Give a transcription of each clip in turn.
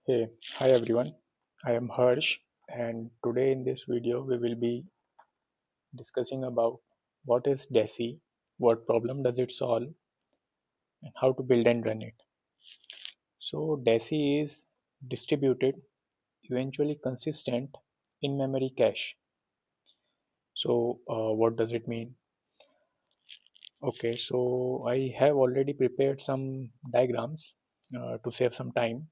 Hey, hi everyone. I am Harsh, and today in this video we will be discussing about what is DECI, what problem does it solve, and how to build and run it. So DECI is distributed, eventually consistent in-memory cache. So what does it mean? Okay, so I have already prepared some diagrams to save some time.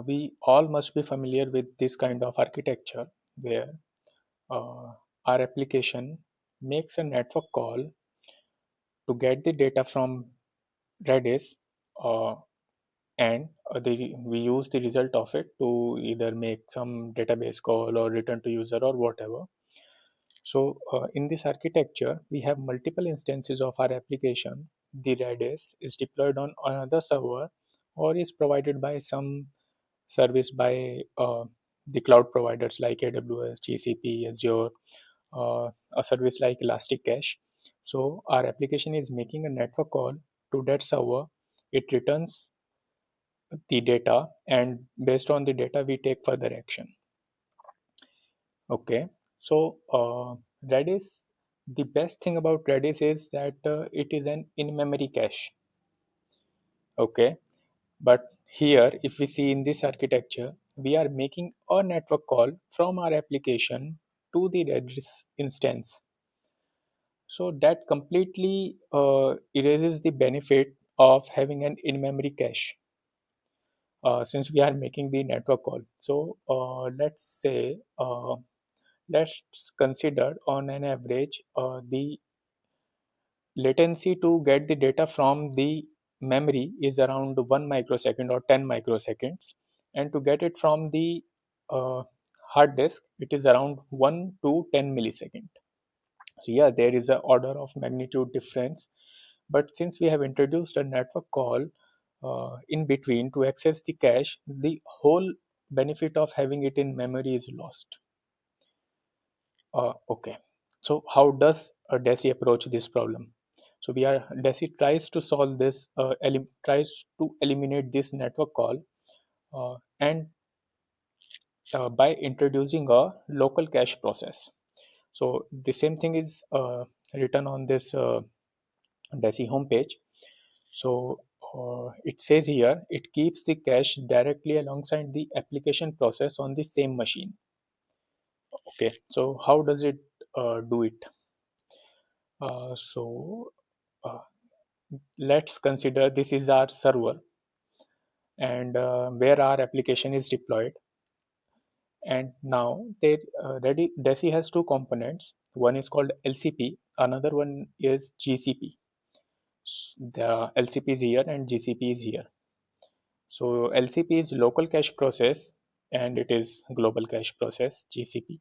We all must be familiar with this kind of architecture where uh, our application makes a network call to get the data from Redis, uh, and we use the result of it to either make some database call or return to user or whatever. So in this architecture, we have multiple instances of our application. The Redis is deployed on another server or is provided by some service by the cloud providers like AWS, GCP, Azure, a service like Elasticache. So our application is making a network call to that server. It returns the data, and based on the data, we take further action. Okay, so Redis, the best thing about Redis is that it is an in-memory cache. Okay, but here, if we see in this architecture, we are making a network call from our application to the Redis instance. So that completely erases the benefit of having an in-memory cache since we are making the network call. So let's consider on an average the latency to get the data from the memory is around 1 microsecond or 10 microseconds, and to get it from the uh, hard disk it is around 1 to 10 millisecond. So yeah, there is a order of magnitude difference, but since we have introduced a network call in between to access the cache, the whole benefit of having it in memory is lost. Okay, so how does DESI approach this problem? So DESI tries to solve this, tries to eliminate this network call, and by introducing a local cache process. So the same thing is written on this DESI homepage. So it says here it keeps the cache directly alongside the application process on the same machine. Okay, so how does it do it? So let's consider this is our server, and where our application is deployed. And now DESI has two components. One is called LCP, another one is GCP. The LCP is here and GCP is here. So LCP is local cache process and it is global cache process, GCP.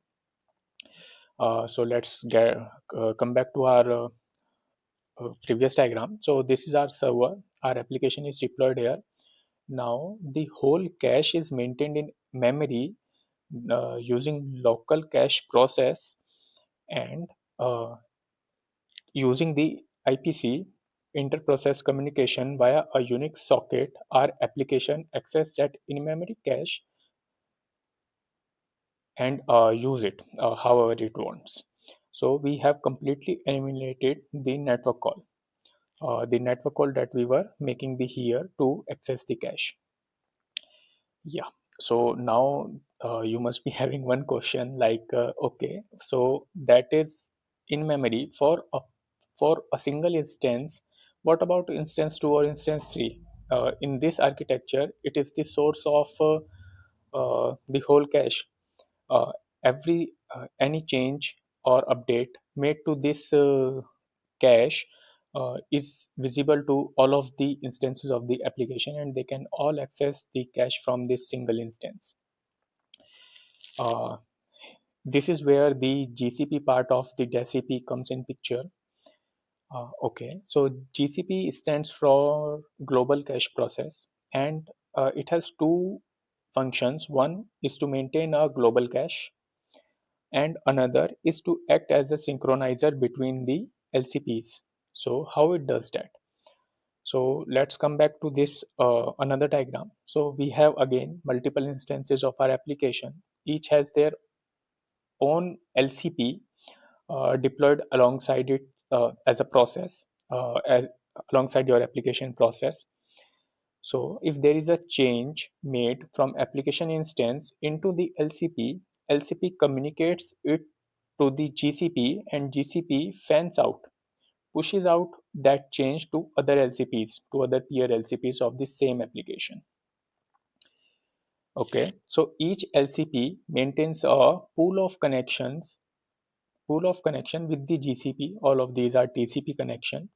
So let's come back to our previous diagram. So this is our server. Our application is deployed here. Now the whole cache is maintained in memory using local cache process, and using the IPC inter-process communication via a Unix socket. Our application access that in-memory cache and use it however it wants. So we have completely eliminated the network call. The network call that we were making the here to access the cache. Yeah. So now you must be having one question like, okay, so that is in memory for a single instance. What about instance 2 or instance 3? In this architecture, it is the source of the whole cache. Every any change or update made to this cache is visible to all of the instances of the application, and they can all access the cache from this single instance. uh, this is where the GCP part of the DECI comes in picture. Okay, so GCP stands for global cache process, and it has two functions. One is to maintain a global cache, and another is to act as a synchronizer between the LCPs. So how it does that? So let's come back to this another diagram. So we have again multiple instances of our application. Each has their own LCP deployed alongside it as a process, as alongside your application process. So if there is a change made from application instance into the LCP, LCP communicates it to the GCP, and GCP fans out, pushes out that change to other LCPs, to other peer LCPs of the same application. Okay, so each LCP maintains a pool of connection with the GCP. All of these are TCP connection,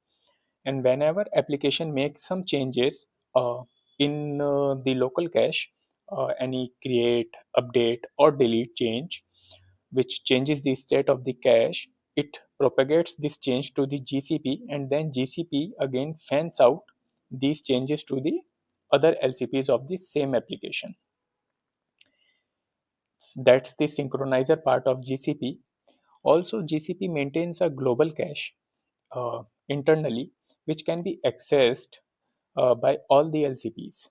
and whenever application makes some changes in the local cache, any create, update, or delete change which changes the state of the cache, it propagates this change to the GCP, and then GCP again fans out these changes to the other LCPs of the same application. That's the synchronizer part of GCP. Also, GCP maintains a global cache internally, which can be accessed by all the LCPs,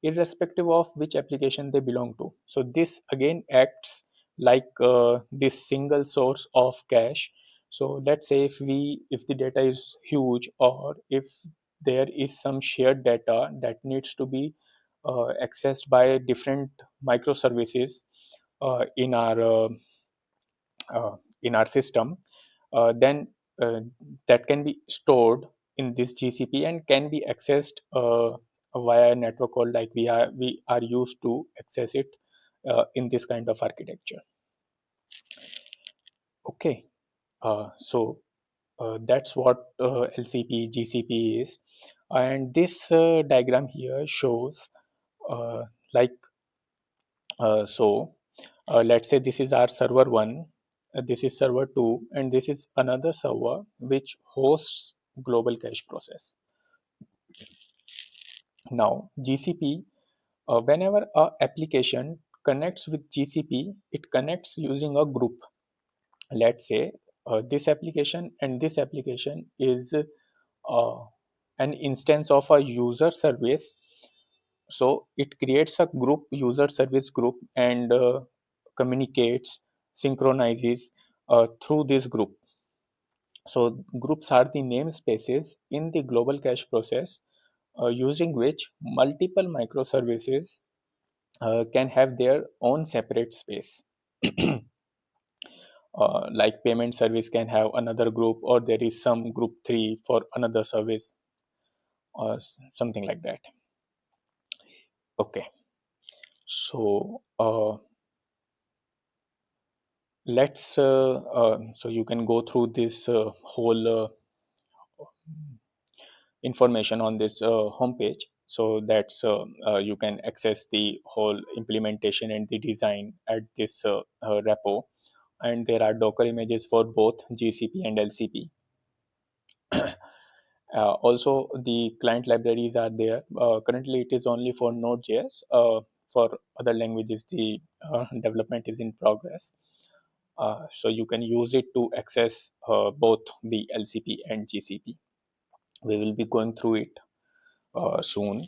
irrespective of which application they belong to. So this again acts like this single source of cache. So let's say if the data is huge, or if there is some shared data that needs to be accessed by different microservices uh, in our uh, in our system, then that can be stored in this GCP and can be accessed via a network call, like we are used to access it in this kind of architecture. Okay, so that's what LCP GCP is, and this diagram here shows uh, like let's say this is our server 1, this is server 2, and this is another server which hosts global cache process. Now GCP, whenever a application connects with GCP, it connects using a group. Let's say this application and this application is an instance of a user service. So it creates a group, user service group, and communicates, synchronizes through this group. So groups are the namespaces in the global cache process, using which multiple microservices can have their own separate space. Like payment service can have another group, or there is some group 3 for another service, or something like that. Okay, so so you can go through this whole information on this homepage. So that's you can access the whole implementation and the design at this repo, and there are Docker images for both GCP and LCP. Also, the client libraries are there. Currently, it is only for Node.js. For other languages, the development is in progress. So you can use it to access both the LCP and GCP. We will be going through it soon.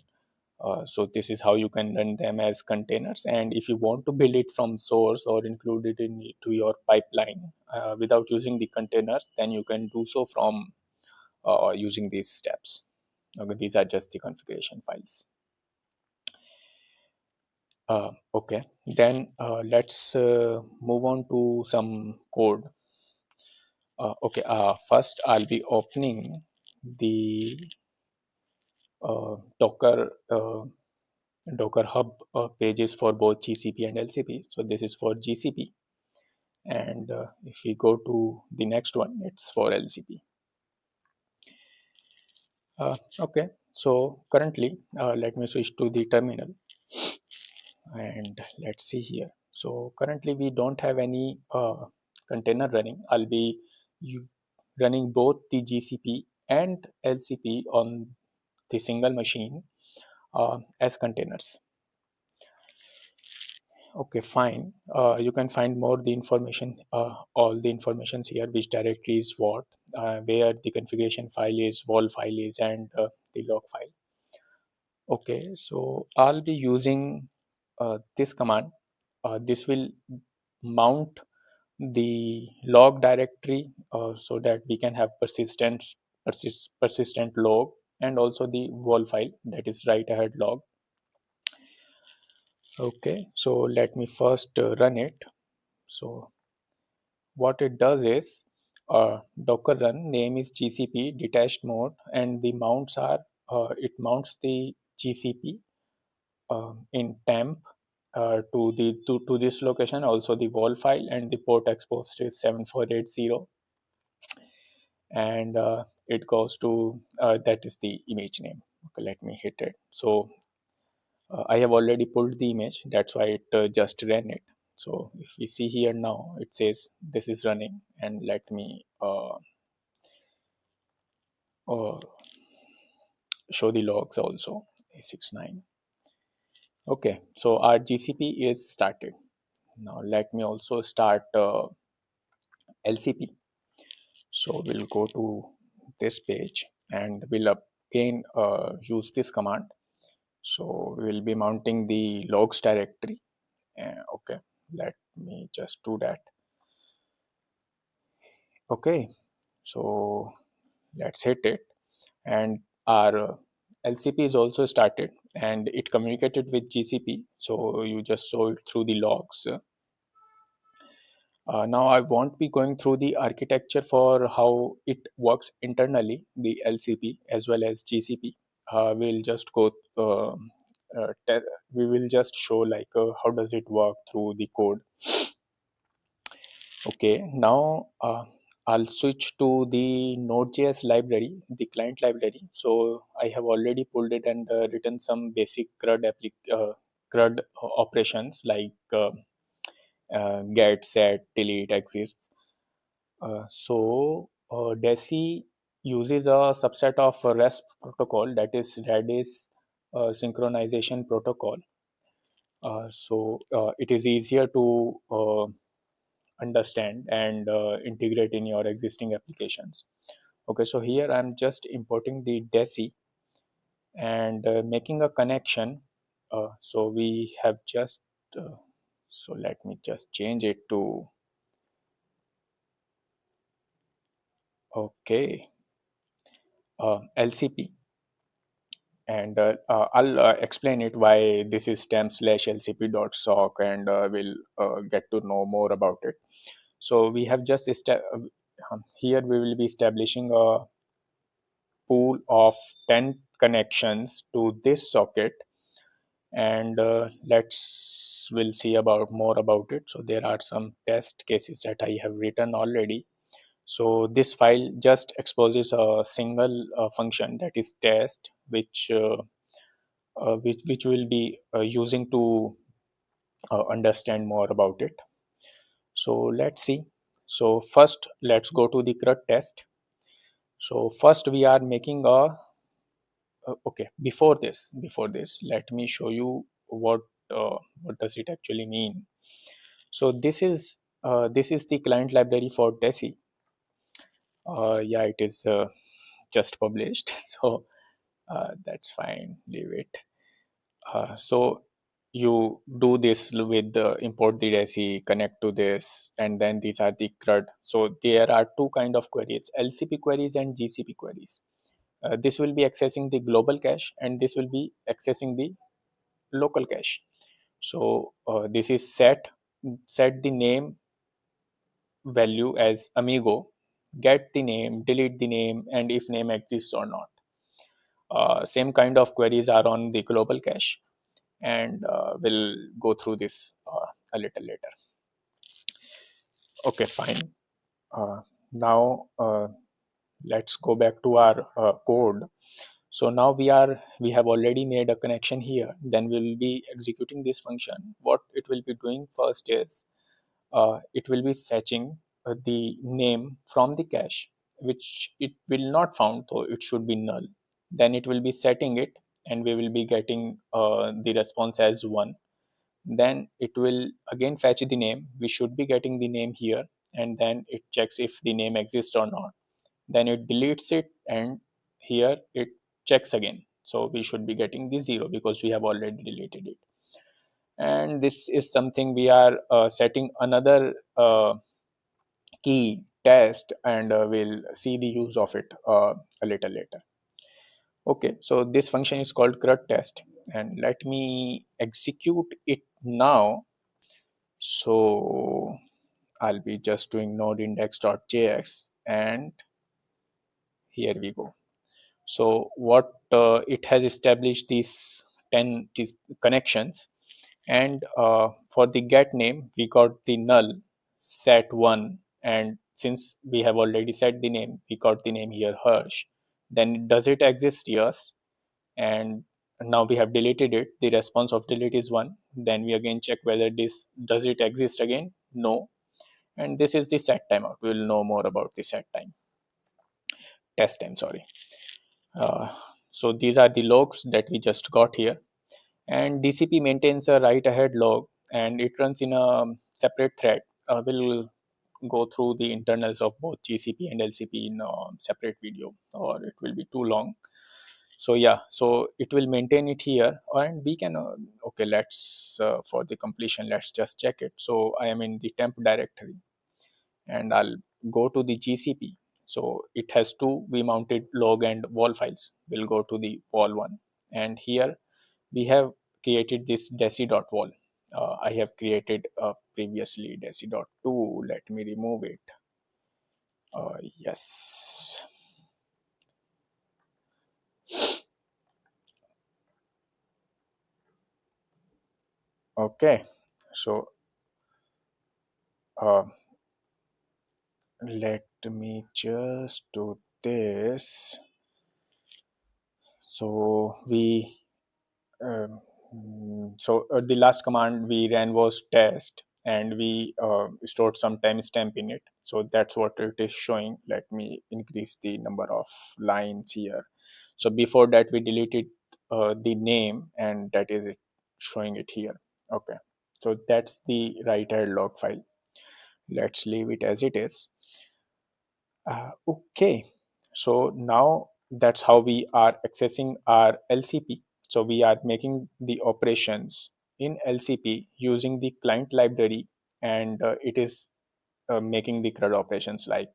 So this is how you can run them as containers. And if you want to build it from source or include it into your pipeline without using the containers, then you can do so from using these steps. Okay, these are just the configuration files. Okay, then let's move on to some code. Okay, first I'll be opening the Docker Hub pages for both GCP and LCP. So this is for GCP, and if we go to the next one, it's for LCP. Okay, so currently, let me switch to the terminal, and let's see here. So currently we don't have any container running. I'll be running both the GCP and LCP on the single machine as containers. Okay, fine. You can find more the information, all the informations here, which directory is what, where the configuration file is, wall file is, and the log file. Okay, so I'll be using this command. This will mount the log directory so that we can have persistent log, and also the wall file, that is write ahead log. Okay, so let me first run it. So what it does is, docker run name is gcp detached mode, and the mounts are, it mounts the gcp in temp to this location, also the wall file, and the port exposed is 7480, and it goes to, that is the image name. Okay, let me hit it. So I have already pulled the image, that's why it just ran it. So if we see here now, it says this is running, and let me uh, show the logs also. A69. Okay, so our GCP is started. Now let me also start LCP. So we'll go to this page, and we'll again use this command. So we'll be mounting the logs directory. Okay, let me just do that. Okay, so let's hit it, and our LCP is also started, and it communicated with GCP. So you just saw it through the logs. Now I won't be going through the architecture for how it works internally, the LCP as well as GCP. We'll just go. We will just show like how does it work through the code. Okay, now I'll switch to the Node.js library, the client library. So I have already pulled it and written some basic CRUD operations like get, set, delete, exists. DECI uses a subset of a REST protocol, that is Redis synchronization protocol. It is easier to understand and integrate in your existing applications. Okay, so here I'm just importing the DECI and making a connection. So we have just, so let me just change it to, okay, LCP. And I'll explain it why this is temp/lcp.sock, and we'll get to know more about it. So we have just here we will be establishing a pool of 10 connections to this socket, and we'll see about more about it. So there are some test cases that I have written already. So this file just exposes a single function, that is test, which we'll be using to understand more about it. So let's see. So first let's go to the CRUD test. So first we are making a, okay, before this let me show you what does it actually mean. So this is the client library for DECI. Yeah, it is just published. So that's fine, leave it. So you do this with the import the DECI, connect to this, and then these are the CRUD. So there are two kind of queries, LCP queries and GCP queries. This will be accessing the global cache, and this will be accessing the local cache. So this is set the name value as amigo, get the name, delete the name, and if name exists or not. Same kind of queries are on the global cache, and we'll go through this a little later. Okay, fine. Now let's go back to our code. So now we have already made a connection here. Then we'll be executing this function. What it will be doing first is it will be fetching the name from the cache, which it will not found, so it should be null. Then it will be setting it, and we will be getting the response as 1. then it will again fetch the name. We should be getting the name here, and then it checks if the name exists or not. Then it deletes it, and here it checks again. So we should be getting the 0 because we have already deleted it. And this is something we are setting another key test, and we'll see the use of it a little later. Okay, so this function is called CRUD test, and let me execute it now. So I'll be just doing node index.js, and here we go. So what it has established these 10 connections, and for the get name we got the null set1, and since we have already set the name, we got the name here Harsh. Then does it exist? Yes. And now we have deleted it. The response of delete is 1. Then we again check whether this does it exist again. No. And this is the set timeout. We will know more about the set time, test time, sorry. So these are the logs that we just got here, and DCP maintains a write ahead log, and it runs in a separate thread. We'll go through the internals of both GCP and LCP in a separate video, or it will be too long. So yeah, so it will maintain it here, and we can okay, let's for the completion, let's just check it. So I am in the temp directory, and I'll go to the GCP. So it has two vmounted log and wall files. We'll go to the wall one, and here we have created this deci.wall. I have created previously deci.2. Let me remove it. Yes. Okay. So let me just do this. So we the last command we ran was test, and we stored some timestamp in it. So that's what it is showing. Let me increase the number of lines here. So before that we deleted the name, and that is it, showing it here. Okay, so that's the write-ahead log file. Let's leave it as it is. Okay, so now that's how we are accessing our LCP. So we are making the operations in LCP using the client library, and it is making the CRUD operations like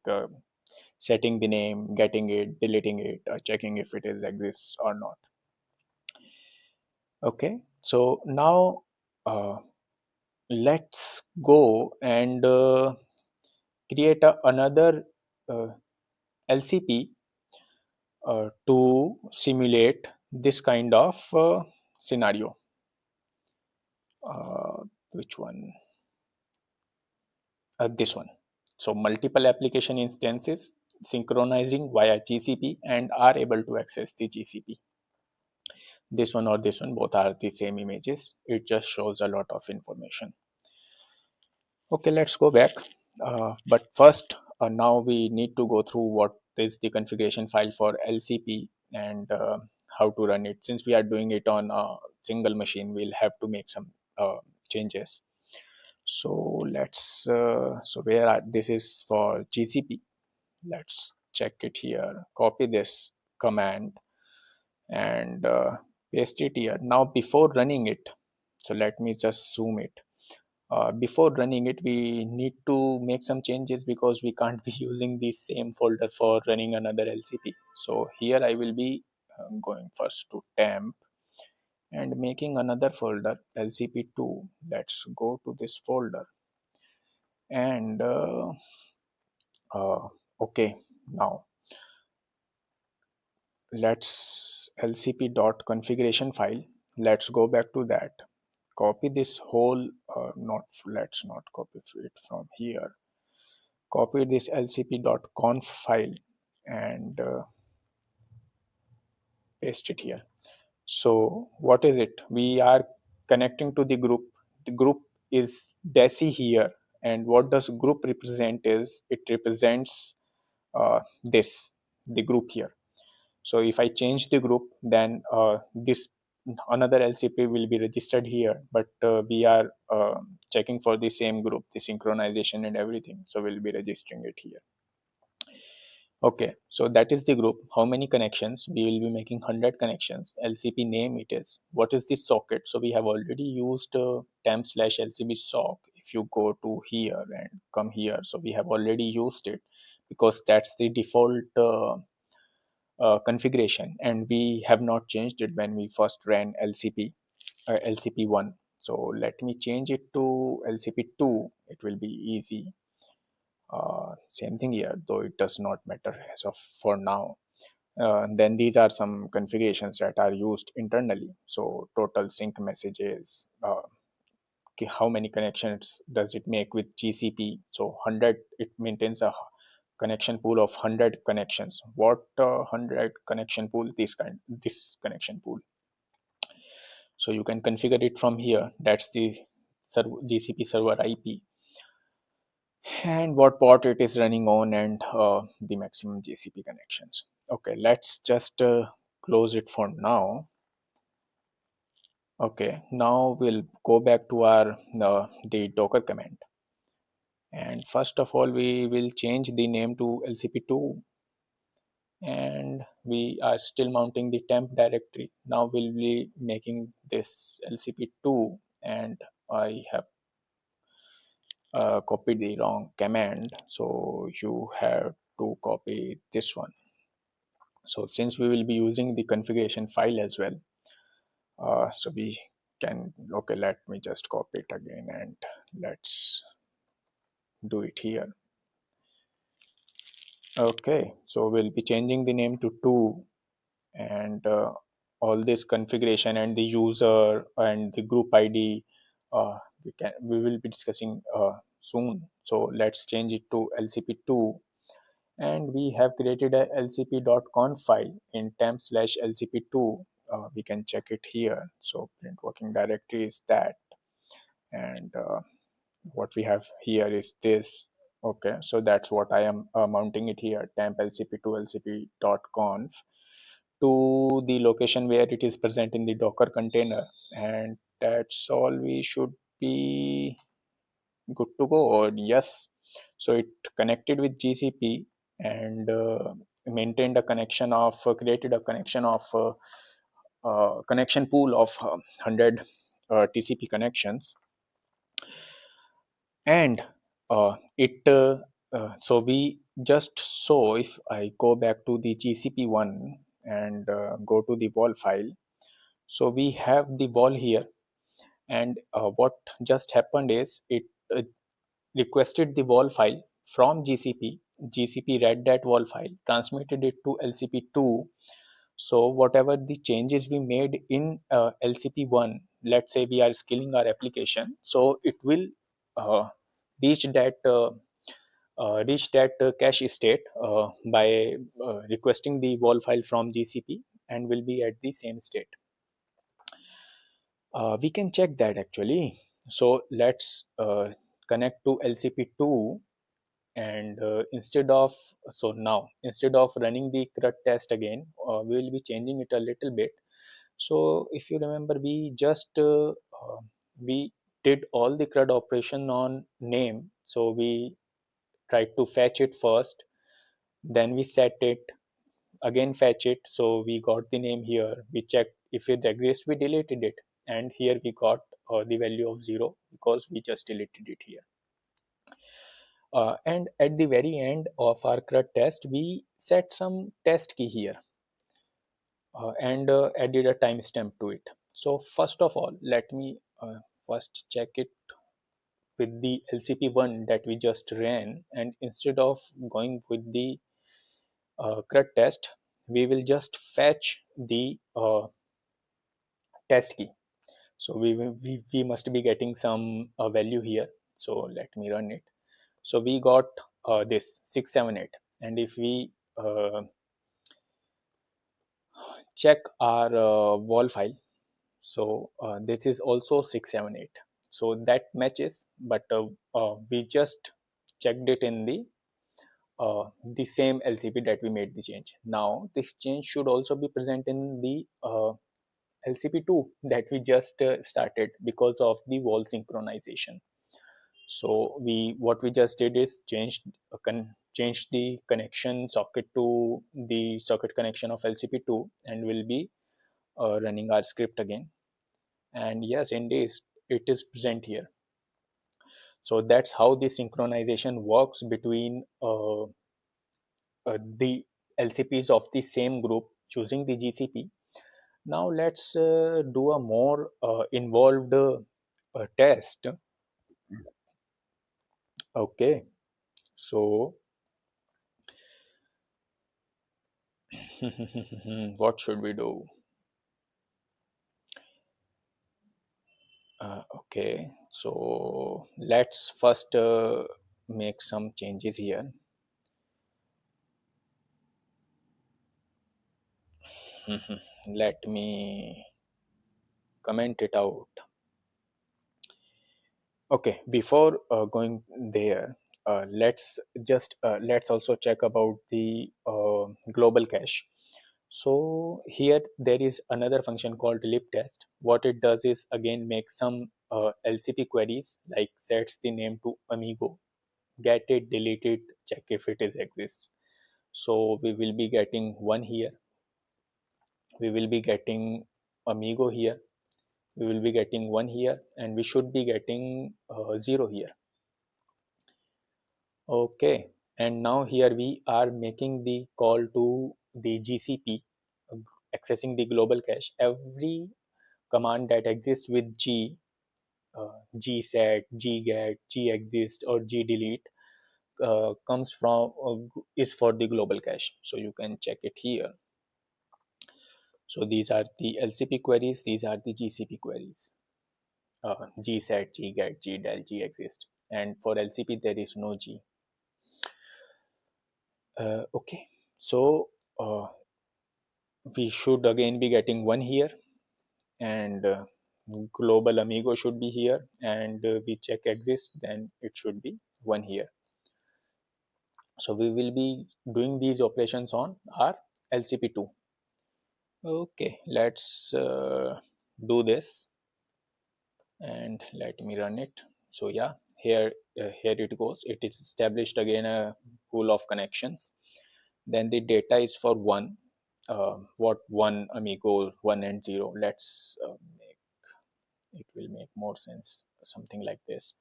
setting the name, getting it, deleting it, checking if it is exists or not. Okay, so now let's go and create another LCP to simulate this kind of scenario. Which one? This one. So multiple application instances synchronizing via GCP and are able to access the GCP. This one or this one, both are the same images. It just shows a lot of information. Okay, let's go back. But first, now we need to go through what is the configuration file for LCP, and how to run it. Since we are doing it on a single machine, we'll have to make some changes. So let's, so where are, this is for GCP. Let's check it here. Copy this command and paste it here. Now before running it, so let me just zoom it. Before running it, we need to make some changes because we can't be using the same folder for running another LCP. So here I will be going first to temp and making another folder, LCP2. Let's go to this folder, and okay, now let's lcp.configuration file. Let's go back to that. Copy this whole not, let's not copy it from here. Copy this lcp.conf file and paste it here. So what is it? We are connecting to the group. The group is DECI here, and what does group represent is it represents this, the group here. So if I change the group, then this another LCP will be registered here, but we are checking for the same group, the synchronization and everything. So we'll be registering it here. Okay, so that is the group. How many connections? We will be making 100 connections. LCP name it is. What is the socket? So we have already used temp/LCP sock. If you go to here and come here, so we have already used it because that's the default configuration, and we have not changed it when we first ran LCP1. So let me change it to LCP2. It will be easy. Same thing here, though it does not matter as of for now. Then these are some configurations that are used internally. So total sync messages, how many connections does it make with GCP? So 100, it maintains a connection pool of 100 connections. What 100 connection pool? This connection pool. So you can configure it from here. That's the GCP server IP and what port it is running on, and the maximum GCP connections. Okay, let's just close it for now. Okay, now we'll go back to our the Docker command, and first of all we will change the name to LCP2, and we are still mounting the temp directory. Now we'll be making this LCP2, and I have copied the wrong command, so you have to copy this one. So since we will be using the configuration file as well, so we can, okay, let me just copy it again and let's do it here. Okay, so we'll be changing the name to 2, and all this configuration and the user and the group ID we will be discussing soon. So let's change it to LCP2, and we have created a lcp.conf file in temp/lcp2. We can check it here. So print working directory is that, and what we have here is this. Okay, so that's what I am mounting it here, temp lcp2 lcp.conf to the location where it is present in the Docker container, and that's all. We should be good to go. Or yes, so it connected with GCP and maintained a connection of created a connection of connection pool of 100 TCP connections, and it so we just saw, if I go back to the GCP one and go to the wall file, so we have the wall here, and what just happened is it requested the wall file from GCP. GCP read that wall file, transmitted it to LCP2. So whatever the changes we made in LCP1, let's say we are scaling our application, so it will uh, reach that cache state by requesting the wall file from GCP, and will be at the same state. We can check that actually. So let's connect to LCP2, and instead of running the CRUD test again, we will be changing it a little bit. So if you remember, we just we did all the CRUD operation on name. So we tried to fetch it first, then we set it, again fetch it. So we got the name here, we checked if it exists, we deleted it, and here we got the value of 0 because we just deleted it here. And at the very end of our CRUD test, we set some test key here and added a timestamp to it. So first of all, let me first check it with the LCP1 that we just ran, and instead of going with the CRUD test, we will just fetch the test key. So we must be getting some value here. So let me run it. So we got this 678, and if we check our wall file, so this is also 678, so that matches, but we just checked it in the same LCP that we made the change. Now this change should also be present in the LCP2 that we just started because of the wall synchronization. So what we just did is changed the connection socket to the socket connection of LCP2, and we'll be running our script again. And yes, indeed, it is present here. So that's how the synchronization works between the LCPs of the same group using the GCP. Now let's do a more involved test. Okay, so what should we do? Okay, so let's first make some changes here. Let me comment it out. Okay, before going there, let's also check about the global cache. So here there is another function called lib test. What it does is again make some LCP queries, like sets the name to amigo, get it, delete it, check if it is exists. So we will be getting one here, we will be getting amigo here, we will be getting one here, and we should be getting zero here. Okay, and now here we are making the call to the GCP, uh, accessing the global cache. Every command that exists with gset, gget, gexist, or gdelete comes from is for the global cache. So you can check it here. So these are the LCP queries, these are the GCP queries. Gset, gget, gdel, gexist, and for LCP there is no G. Okay, so we should again be getting one here, and global amigo should be here, and we check exist, then it should be one here. So we will be doing these operations on our LCP2. Okay, let's do this, and let me run it. So yeah, here it goes. It is established again a pool of connections. Then the data is for one. What one amigo, one and zero. Let's make it will make more sense. Something like this.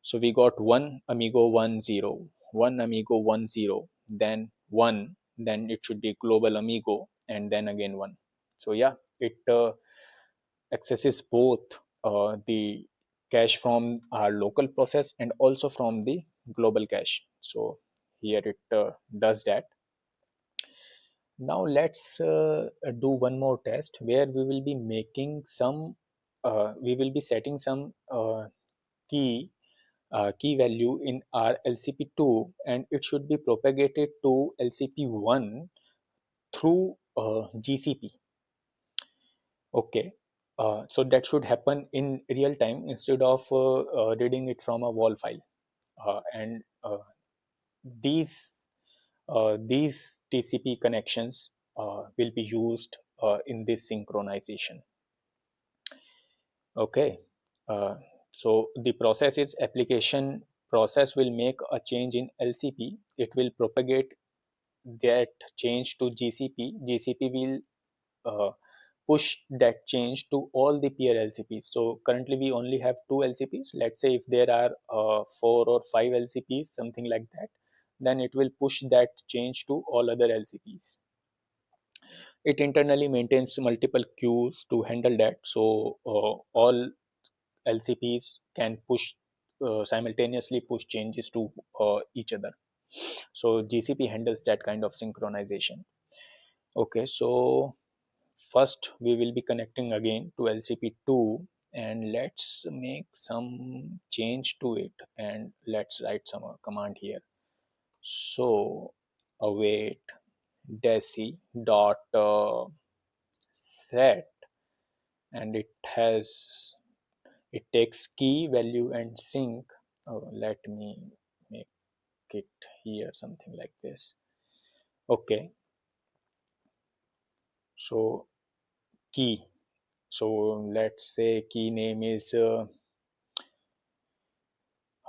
So we got one amigo, one zero, one amigo, one zero, then one, then it should be global amigo, and then again one. So yeah, it accesses both the cache from our local process and also from the global cache. So here it does that. Now let's do one more test where we will be making some we will be setting some key key value in our LCP2, and it should be propagated to LCP1 through GCP. Okay, so that should happen in real time instead of reading it from a wall file. And these these TCP connections will be used in this synchronization. Okay, so the process is application process will make a change in LCP. It will propagate that change to GCP. GCP will push that change to all the peer LCPs. So currently we only have two LCPs. Let's say if there are four or five LCPs, something like that, then it will push that change to all other LCPs. It internally maintains multiple queues to handle that. So all LCPs can push simultaneously push changes to each other. So GCP handles that kind of synchronization. Okay, so first we will be connecting again to LCP2, and let's make some change to it, and let's write some command here. So await DECI dot set, and it takes key value and sync. Let me make it here something like this. Okay, so key So let's say key name is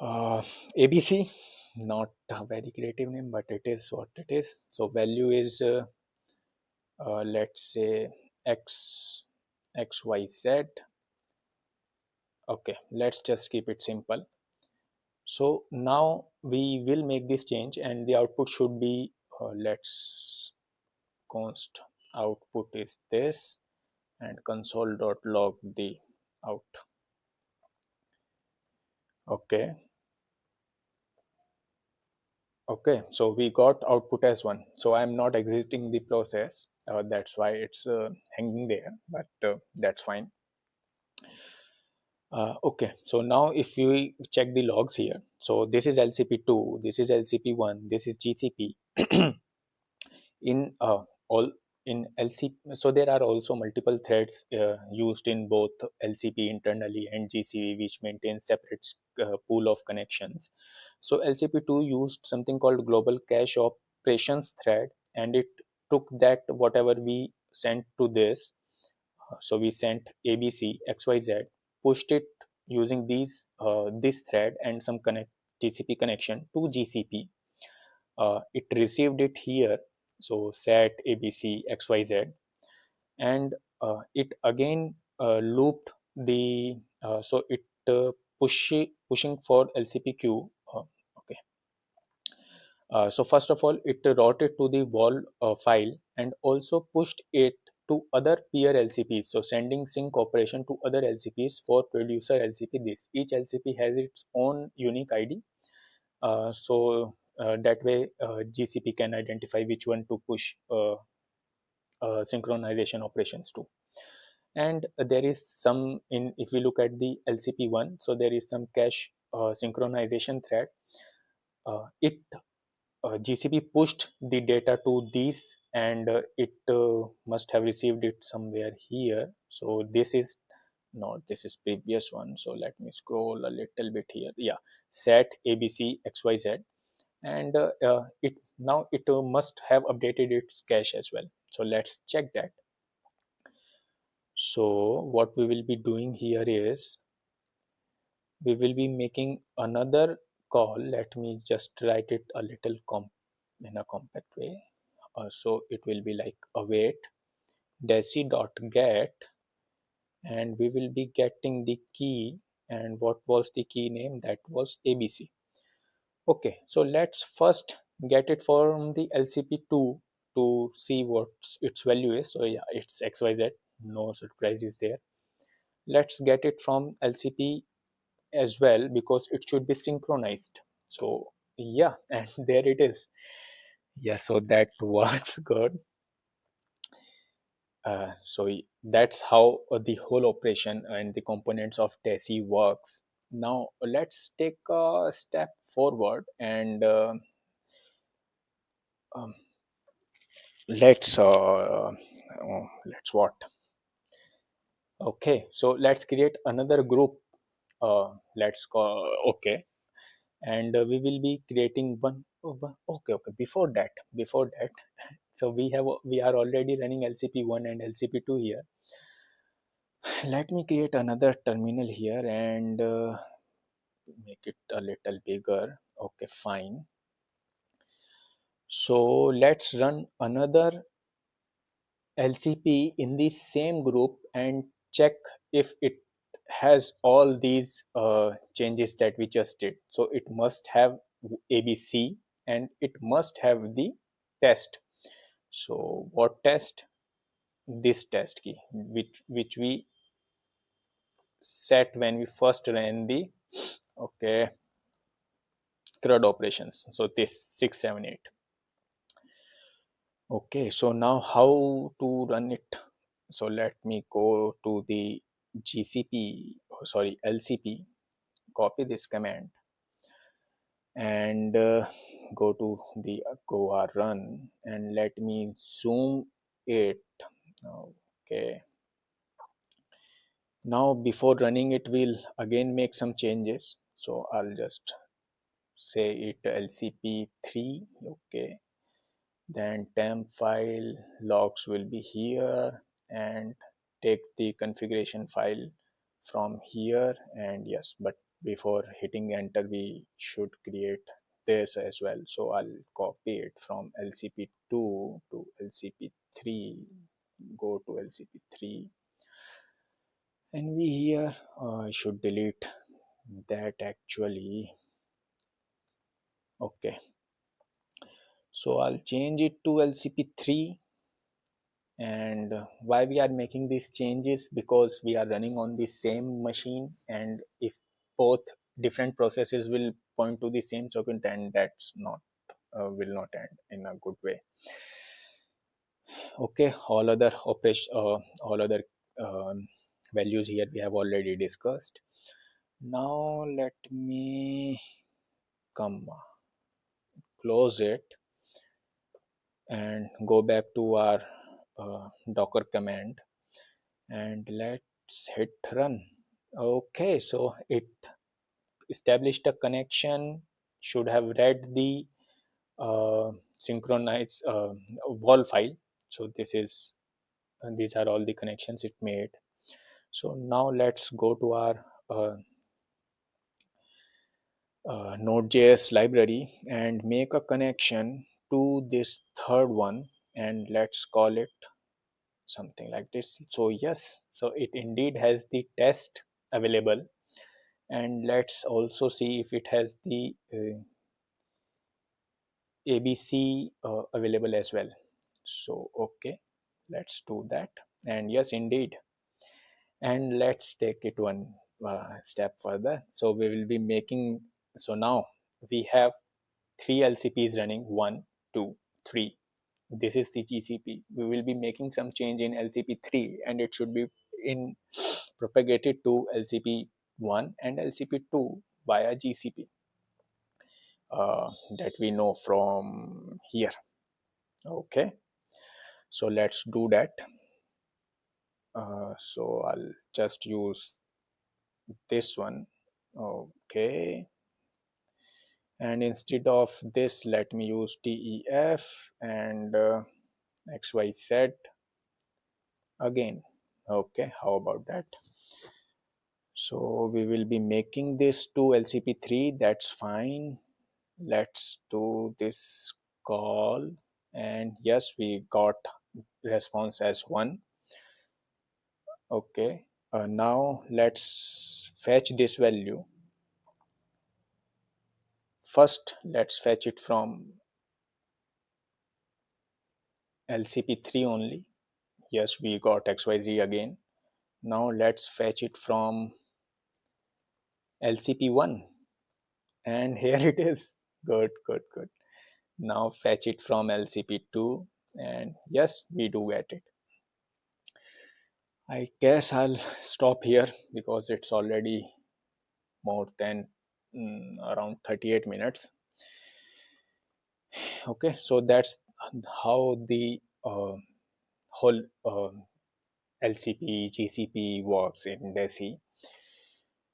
ABC. Not a very creative name, but it is what it is. So value is let's say XYZ. Okay, let's just keep it simple. So now we will make this change, and the output should be let's const output is this, and console.log the out. Okay. Okay, so we got output as one. So I'm not exiting the process. That's why it's hanging there, but that's fine. Okay, so now if we check the logs here, so this is LCP2, this is LCP1, this is GCP. In all in LCP, so there are also multiple threads used in both LCP internally and GCP, which maintains separate pool of connections. So LCP2 used something called global cache operations thread, and it took that whatever we sent to this. So we sent ABC XYZ, pushed it using these this thread and some connect TCP connection to GCP. It received it here, so set ABC XYZ, and it again looped the so it pushing for LCPQ. Okay. So first of all, it routed to the wall file and also pushed it to other peer LCPs. So sending sync operation to other LCPs for producer LCP. This each LCP has its own unique ID. That way, GCP can identify which one to push synchronization operations to. And there is some in if we look at the LCP1, so there is some cache synchronization thread. It GCP pushed the data to these, and it must have received it somewhere here. So this is not, this is previous one. So let me scroll a little bit here. Yeah, set ABC XYZ, and it now it must have updated its cache as well. So let's check that. So what we will be doing here is we will be making another call. Let me just write it a little in a compact way. So it will be like await deci.get, and we will be getting the key. And what was the key name? That was ABC. Okay, so let's first get it from the LCP2 to see what its value is. So yeah, it's XYZ, no surprises there. Let's get it from LCP as well because it should be synchronized. So yeah, and there it is. Yeah, so that was good. So that's how the whole operation and the components of DECI works. Now let's take a step forward and um, let's what? Okay, so let's create another group. Let's call okay, and we will be creating okay. Before that, so we are already running LCP1 and LCP2 here. Let me create another terminal here and make it a little bigger. Okay, fine. So let's run another LCP in the same group and check if it has all these changes that we just did. So it must have ABC and it must have the test. So what test? This test key, which we set when we first ran the okay CRUD operations. So this 678. Okay, so now how to run it? So let me go to the GCP, sorry, LCP, copy this command and go to the go run and let me zoom it. Okay. Now before running it, we'll again make some changes. So I'll just say it LCP3. Okay. Then temp file logs will be here and take the configuration file from here, and yes, but before hitting enter we should create this as well. So I'll copy it from lcp2 to lcp3, go to lcp3, and we here I should delete that actually. Okay, so I'll change it to lcp3. And why we are making these changes, because we are running on the same machine, and if both different processes will point to the same socket, then that's not will not end in a good way. Okay, all other um, values here we have already discussed. Now let me come close it and go back to our docker command, and let's hit run. Okay, so it established a connection, should have read the synchronized wall file. So this is these are all the connections it made. So now let's go to our Node.js library and make a connection to this third one, and let's call it something like this. So yes, so it indeed has the test available, and let's also see if it has the abc available as well. So okay, let's do that, and yes indeed. And let's take it one step further. So we will be making, so now we have three lcps running, one, two, three. This is the gcp. We will be making some change in lcp3, and it should be in propagated to lcp1 and lcp2 via gcp, that we know from here. Okay, so let's do that. So I'll just use this one. Okay, and instead of this, let me use def and xyz again. Okay, how about that? So we will be making this to lcp3, that's fine. Let's do this call, and yes, we got response as 1. Okay, now let's fetch this value. First let's fetch it from lcp3 only. Yes, we got xyz again. Now let's fetch it from lcp1, and here it is. Good, good, good. Now fetch it from lcp2, and yes, we do get it. I guess I'll stop here because it's already more than around 38 minutes. Okay, so that's how the whole lcp gcp works in DECI.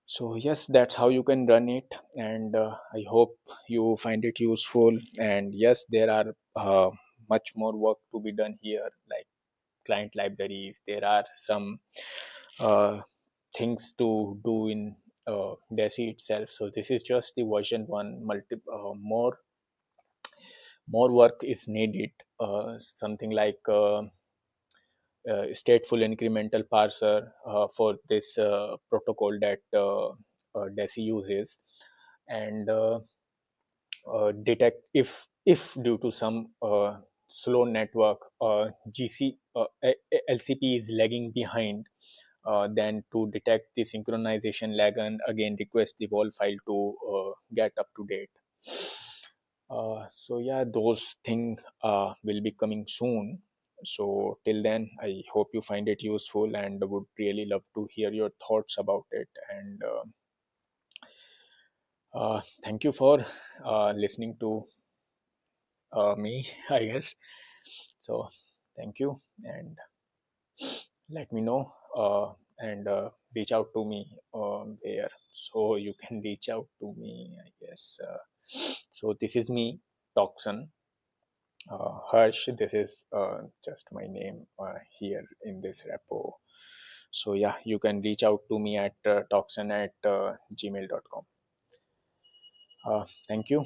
So yes, that's how you can run it, and I hope you find it useful. And yes, there are much more work to be done here, like client libraries. There are some uh, things to do in DECI itself. So this is just the version 1. More work is needed, something like stateful incremental parser for this protocol that DECI uses, and detect if due to some slow network LCP is lagging behind, then to detect the synchronization lag and again request the wall file to get up to date. So yeah, those things will be coming soon. So till then, I hope you find it useful, and would really love to hear your thoughts about it. And thank you for listening to me, I guess. So thank you, and let me know and reach out to me there. So you can reach out to me, I guess. So this is me, Toxin. Harsh, this is just my name here in this repo. So yeah, you can reach out to me at talkson at gmail.com. Thank you.